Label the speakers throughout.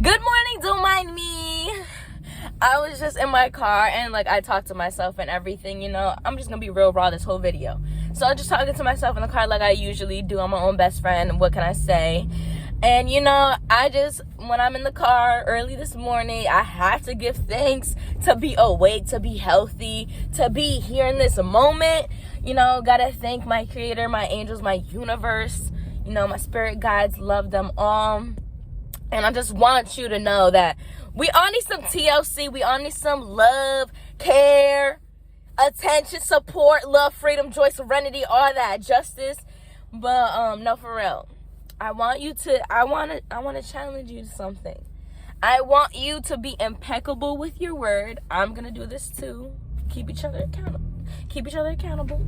Speaker 1: Good morning, don't mind me. I was just in my car and like I talked to myself and everything, you know. I'm just gonna be real raw this whole video. So I'm just talking to myself in the car like I usually do. I'm my own best friend. What can I say? And you know, when I'm in the car early this morning, I have to give thanks to be awake, to be healthy, to be here in this moment. You know, gotta thank my creator, my angels, my universe, you know, my spirit guides, love them all. And I just want you to know that we all need some TLC. We all need some love, care, attention, support, love, freedom, joy, serenity, all that, justice. But no, for real. I want to challenge you to something. I want you to be impeccable with your word. I'm going to do this too. Keep each other accountable.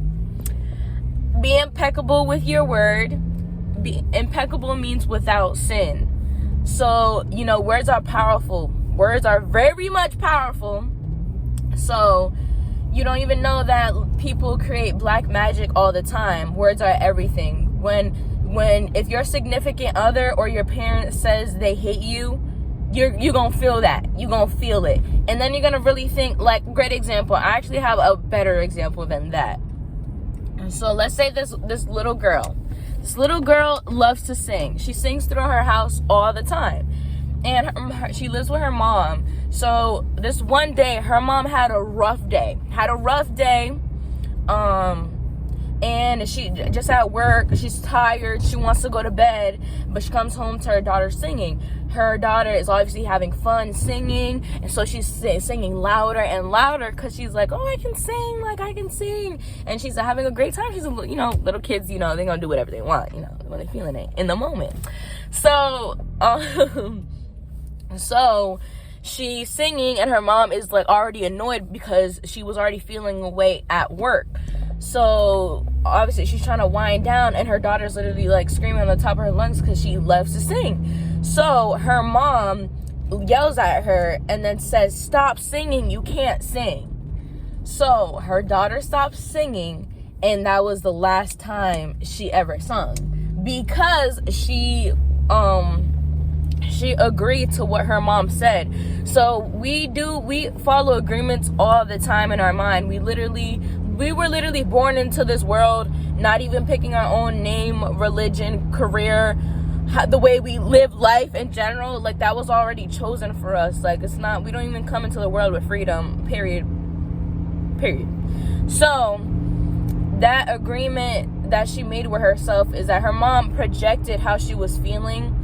Speaker 1: Be impeccable with your word. Be impeccable means without sin. So, you know, words are powerful. Words are very much powerful. So, you don't even know that people create black magic all the time. Words are everything. If your significant other or your parent says they hate you, you're going to feel that. You're going to feel it. And then you're going to really think, like, great example. I actually have a better example than that. So, let's say this little girl. This little girl loves to sing. She sings through her house all the time. And she lives with her mom. So this one day, her mom had a rough day. And she just at work. She's tired. She wants to go to bed. But she comes home to her daughter singing. Her daughter is obviously having fun singing. And so she's singing louder and louder because she's like, oh, I can sing. And she's having a great time. She's, little kids, they're going to do whatever they want, when they're feeling it in the moment. So, so she's singing and her mom is like already annoyed because she was already feeling away at work. So obviously she's trying to wind down and her daughter's literally like screaming on the top of her lungs because she loves to sing. So her mom yells at her and then says, stop singing, you can't sing. So her daughter stopped singing, and that was the last time she ever sung because she agreed to what her mom said. So we follow agreements all the time in our mind. We were literally born into this world, not even picking our own name, religion, career, the way we live life in general. Like, that was already chosen for us. Like, we don't even come into the world with freedom, period. So that agreement that she made with herself is that her mom projected how she was feeling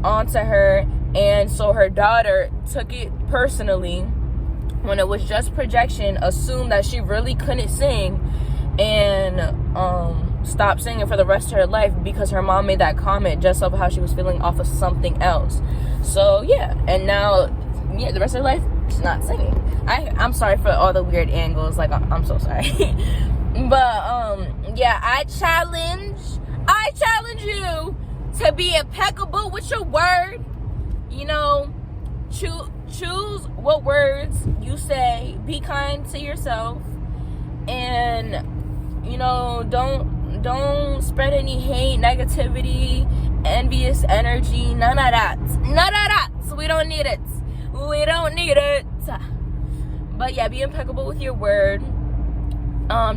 Speaker 1: onto her, and so her daughter took it personally when it was just projection, assumed that she really couldn't sing, and stopped singing for the rest of her life because her mom made that comment just of how she was feeling off of something else. So yeah, and now the rest of her life she's not singing. I'm sorry for all the weird angles, like I'm so sorry. But yeah, I challenge you to be impeccable with your word. Choose what words you say. Be kind to yourself, and don't spread any hate, negativity, envious energy. None of that. We don't need it. But yeah, be impeccable with your word.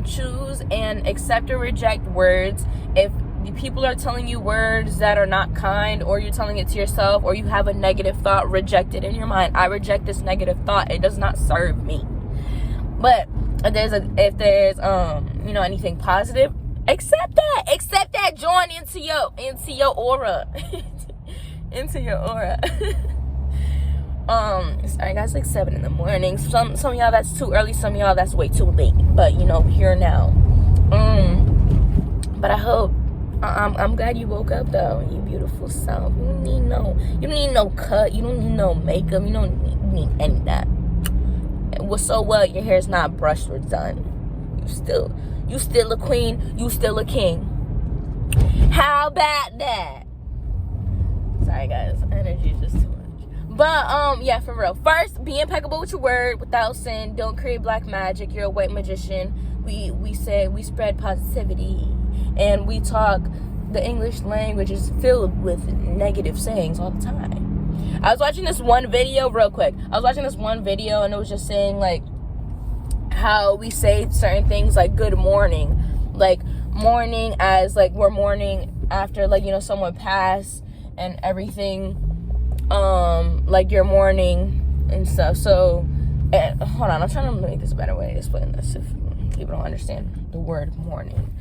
Speaker 1: Choose and accept or reject words. If people are telling you words that are not kind, or you're telling it to yourself, or you have a negative thought, reject it in your mind. I reject this negative thought. It does not serve me. But if there's anything positive, accept that. Join into your aura. Into your aura. Sorry guys, like 7 a.m. Some of y'all that's too early, some of y'all that's way too late. But here now. But I hope I'm glad you woke up though, you beautiful self. You don't need no cut, you don't need no makeup, you don't need any of that. Well, so what? Your hair's not brushed or done. You still a queen, you still a king. How about that? Sorry guys, energy is just too much. But yeah, for real. First, be impeccable with your word without sin. Don't create black magic. You're a white magician. We spread positivity, and we talk. The English language is filled with negative sayings all the time. I was watching this one video real quick. I was watching this one video and it was just saying like how we say certain things like good morning, like mourning as like we're mourning after like, you know, someone passed and everything, like you're mourning and stuff. So hold on, I'm trying to make this a better way to explain this if people don't understand the word mourning.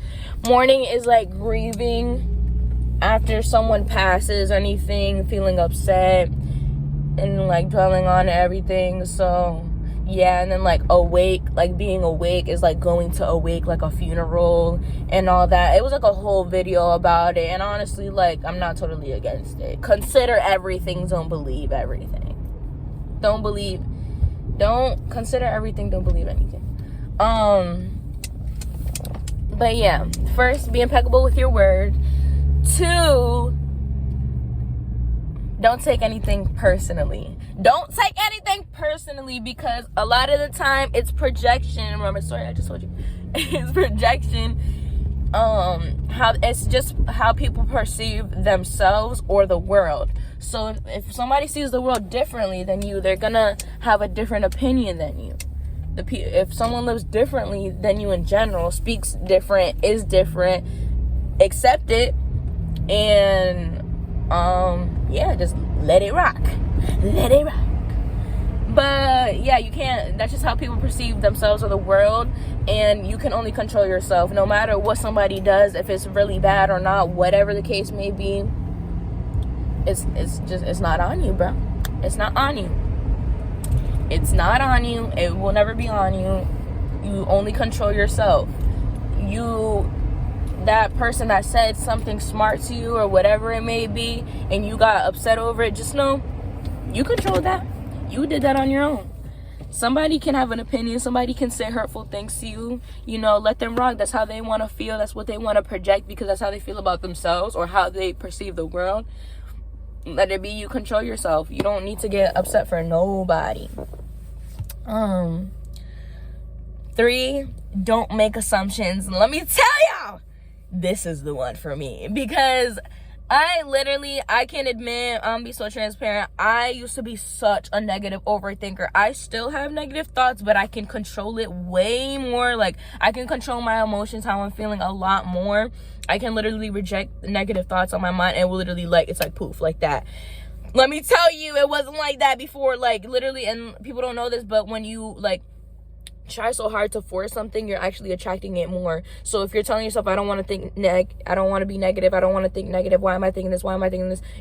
Speaker 1: Mourning is like grieving after someone passes or anything, feeling upset and like dwelling on everything. So yeah, and then like awake, like being awake is like going to awake like a funeral and all that. It was like a whole video about it, and honestly, like I'm not totally against it. Consider everything, don't believe everything. Don't consider everything, don't believe anything. But yeah, first, be impeccable with your word. 2, don't take anything personally. Don't take anything personally, because a lot of the time it's projection. Remember, sorry, I just told you. It's projection. How it's just how people perceive themselves or the world. So if somebody sees the world differently than you, they're gonna have a different opinion than you. If someone lives differently than you in general, speaks different, is different, accept it, and yeah, just let it rock. Let it rock. But yeah, you can't, that's just how people perceive themselves or the world, and you can only control yourself. No matter what somebody does, if it's really bad or not, whatever the case may be, it's not on you, bro. It's not on you. It's not on you. It will never be on you. You only control yourself. That person that said something smart to you or whatever it may be, and you got upset over it, just know you control that. You did that on your own. Somebody can have an opinion. Somebody can say hurtful things to you. You know, let them rock. That's how they want to feel. That's what they want to project, because that's how they feel about themselves or how they perceive the world. Let it be. You control yourself. You don't need to get upset for nobody. 3, don't make assumptions. Let me tell y'all, this is the one for me, because I can admit, be so transparent, I used to be such a negative overthinker. I still have negative thoughts, but I can control it way more. Like, I can control my emotions, how I'm feeling a lot more. I can literally reject negative thoughts on my mind, and literally, like, it's like poof, like that. Let me tell you, it wasn't like that before. Like, literally, and people don't know this, but when you, like, try so hard to force something, you're actually attracting it more. So if you're telling yourself, I don't want to think I don't want to be negative, I don't want to think negative, why am I thinking this,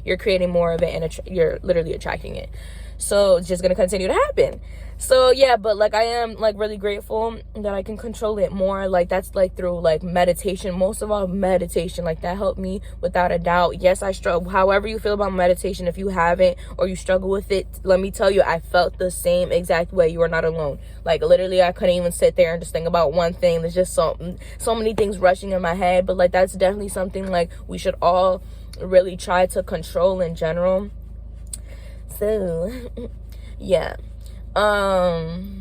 Speaker 1: you're creating more of it, and you're literally attracting it. So it's just gonna continue to happen. So yeah, but like I am like really grateful that I can control it more. Like that's like through like meditation, most of all meditation. Like that helped me without a doubt. Yes, I struggle. However you feel about meditation, if you haven't or you struggle with it, let me tell you, I felt the same exact way. You are not alone. Like literally, I couldn't even sit there and just think about one thing. There's just so many things rushing in my head. But like that's definitely something like we should all really try to control in general. So yeah. Oh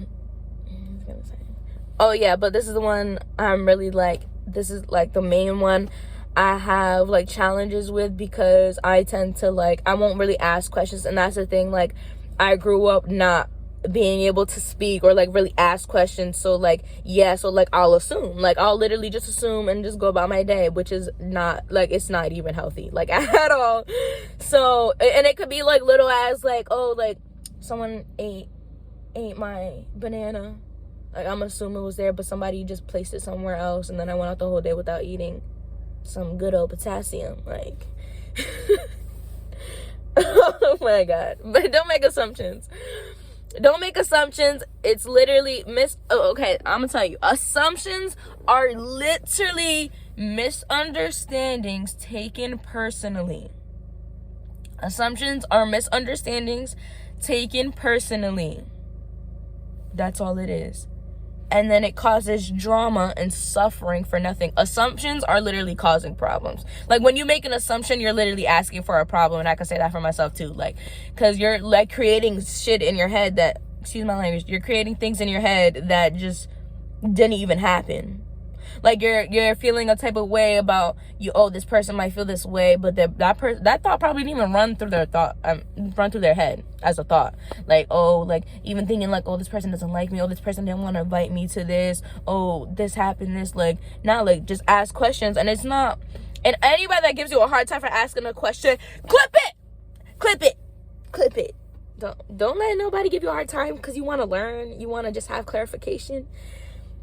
Speaker 1: yeah, but this is the one I'm really like, this is like the main one I have like challenges with, because I tend to like, I won't really ask questions. And that's the thing, like I grew up not being able to speak or like really ask questions. So like, yeah, so like I'll assume, like I'll literally just assume and just go about my day, which is not like, it's not even healthy like at all. So, and it could be like little as like, oh, like someone ate my banana, like I'm assuming it was there, but somebody just placed it somewhere else, and then I went out the whole day without eating some good old potassium, like oh my god. But don't make assumptions. It's literally okay, I'm gonna tell you, assumptions are literally misunderstandings taken personally. Assumptions are misunderstandings taken personally. That's all it is. And then it causes drama and suffering for nothing. Assumptions are literally causing problems. Like when you make an assumption, you're literally asking for a problem. And I can say that for myself too. Like, because you're like creating shit in your head that, excuse my language, you're creating things in your head that just didn't even happen. Like you're feeling a type of way about you. Oh, this person might feel this way, but that thought probably didn't even run through their head as a thought. Like, oh, like even thinking like, oh, this person doesn't like me. Oh, this person didn't want to invite me to this. Oh, this happened. This like now like just ask questions, and it's not. And anybody that gives you a hard time for asking a question, clip it. Don't let nobody give you a hard time because you want to learn. You want to just have clarification.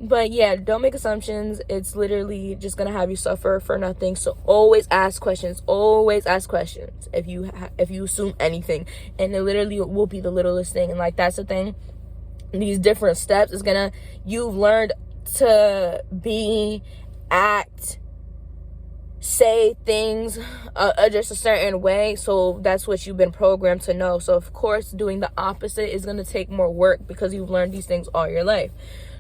Speaker 1: But yeah, don't make assumptions. It's literally just gonna have you suffer for nothing. So always ask questions. Always ask questions if you assume anything, and it literally will be the littlest thing. And like that's the thing. These different steps is you've learned to act, say things just a certain way, so that's what you've been programmed to know. So of course doing the opposite is going to take more work because you've learned these things all your life.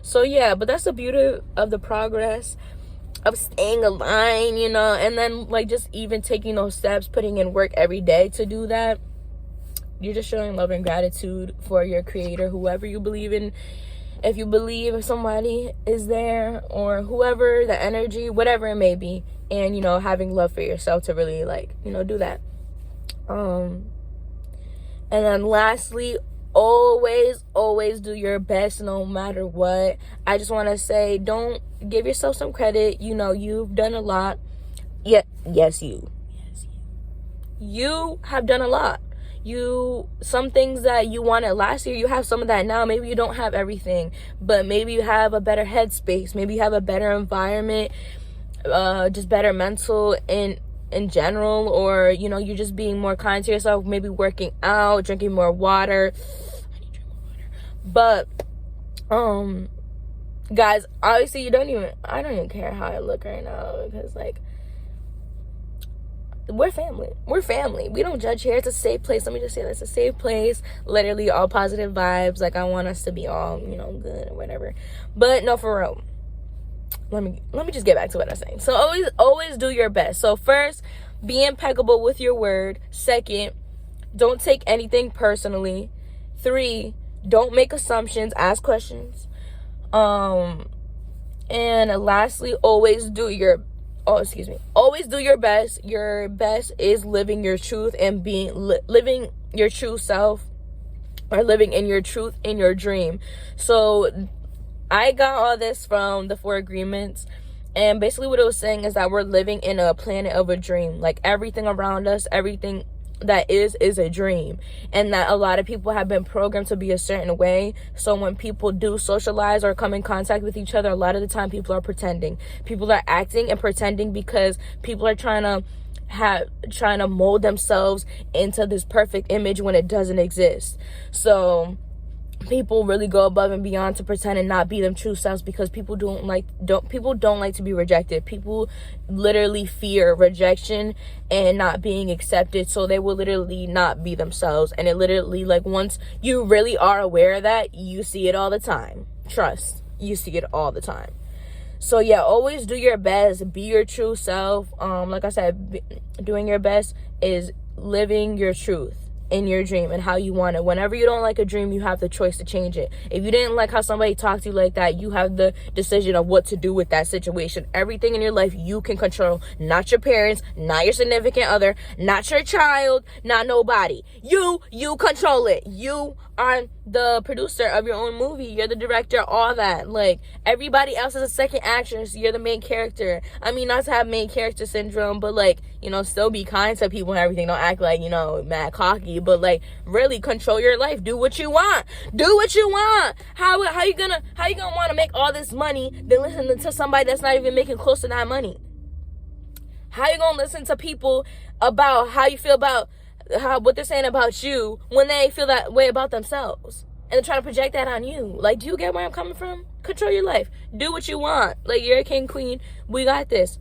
Speaker 1: So yeah, but that's the beauty of the progress of staying aligned, and then like just even taking those steps, putting in work every day to do that. You're just showing love and gratitude for your creator, whoever you believe in. If you believe somebody is there, or whoever, the energy, whatever it may be, and having love for yourself to really do that. And then lastly, always do your best no matter what. I just want to say, don't give yourself some credit. You've done a lot. Yes, you have done a lot. Some things that you wanted last year, you have some of that now. Maybe you don't have everything, but maybe you have a better headspace. Maybe you have a better environment, just better mental in general, or you're just being more kind to yourself. Maybe working out, drinking more water. I need to drink more water. But guys, obviously I don't even care how I look right now, because like we're family. We don't judge here. It's a safe place. Let me just say that it's a safe place. Literally all positive vibes. Like I want us to be all good or whatever. But no, for real, let me just get back to what I'm saying. So always do your best. So first, be impeccable with your word. Second, don't take anything personally. 3, don't make assumptions, ask questions. And lastly, always do your best. Your best is living your truth and living your true self, or living in your truth in your dream. So I got all this from the 4 Agreements, and basically what it was saying is that we're living in a planet of a dream. Like everything around us, everything that is a dream, and that a lot of people have been programmed to be a certain way. So when people do socialize or come in contact with each other, a lot of the time people are pretending. People are acting and pretending because people are trying to mold themselves into this perfect image when it doesn't exist. So people really go above and beyond to pretend and not be them true selves, because people don't like to be rejected. People literally fear rejection and not being accepted, so they will literally not be themselves. And it literally, like, once you really are aware of that, you see it all the time. Trust, you see it all the time. So yeah, always do your best, be your true self. Like I said, doing your best is living your truth in your dream and how you want it. Whenever you don't like a dream, you have the choice to change it. If you didn't like how somebody talked to you like that, you have the decision of what to do with that situation. Everything in your life you can control, not your parents, not your significant other, not your child, not nobody. You control it. You are the producer of your own movie. You're the director, all that. Like, everybody else is a second actress. You're the main character. I mean, not to have main character syndrome, but like, still be kind to people and everything. Don't act like, mad cocky, but like, really control your life. Do what you want. How you gonna want to make all this money then listen to somebody that's not even making close to that money? How you gonna listen to people about how you feel about what they're saying about you when they feel that way about themselves, and they're trying to project that on you? Like, do you get where I'm coming from? Control your life. Do what you want. Like, you're a king, queen. We got this.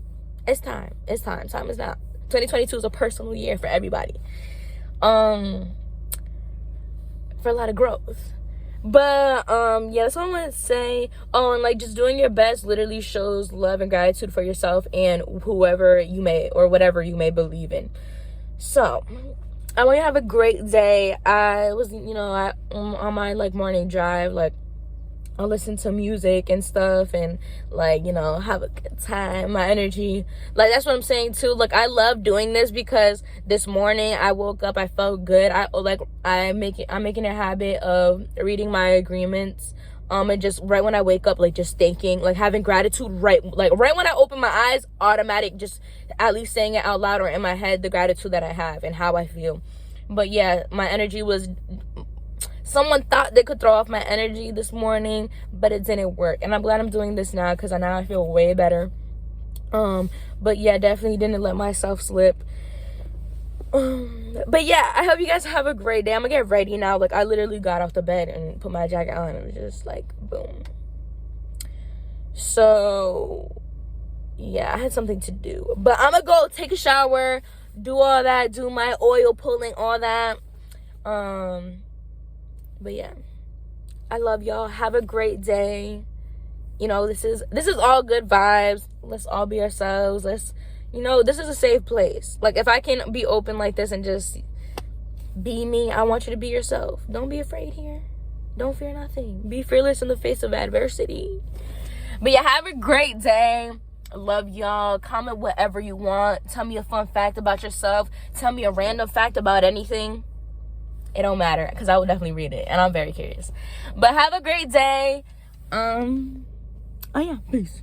Speaker 1: It's time. Time is now. 2022 is a personal year for everybody. For a lot of growth. But yeah, that's all I want to say. And like, just doing your best literally shows love and gratitude for yourself and whoever you may, or whatever you may believe in. So I want you to have a great day. I was on my like morning drive, like I'll listen to music and stuff, and like, you know, have a good time. My energy, like, that's what I'm saying too. Like, I love doing this because this morning I woke up, I felt good. I'm making a habit of reading my agreements, and just right when I wake up, like, just thinking, like, having gratitude right when I open my eyes, automatic, just at least saying it out loud or in my head, the gratitude that I have and how I feel. But yeah, my energy was, someone thought they could throw off my energy this morning, but it didn't work. And I'm glad I'm doing this now, because now I feel way better. But yeah, definitely didn't let myself slip. But yeah, I hope you guys have a great day. I'm gonna get ready now. Like, I literally got off the bed and put my jacket on, and it was just like, boom. So yeah, I had something to do. But I'm gonna go take a shower, do all that, do my oil pulling, all that. But yeah, I love y'all. Have a great day. You know, this is all good vibes. Let's all be ourselves. You know, this is a safe place. Like, if I can be open like this and just be me, I want you to be yourself. Don't be afraid here. Don't fear nothing. Be fearless in the face of adversity. But yeah, have a great day. I love y'all. Comment whatever you want. Tell me a fun fact about yourself. Tell me a random fact about anything. It don't matter, because I will definitely read it, and I'm very curious. But have a great day. Oh yeah, peace.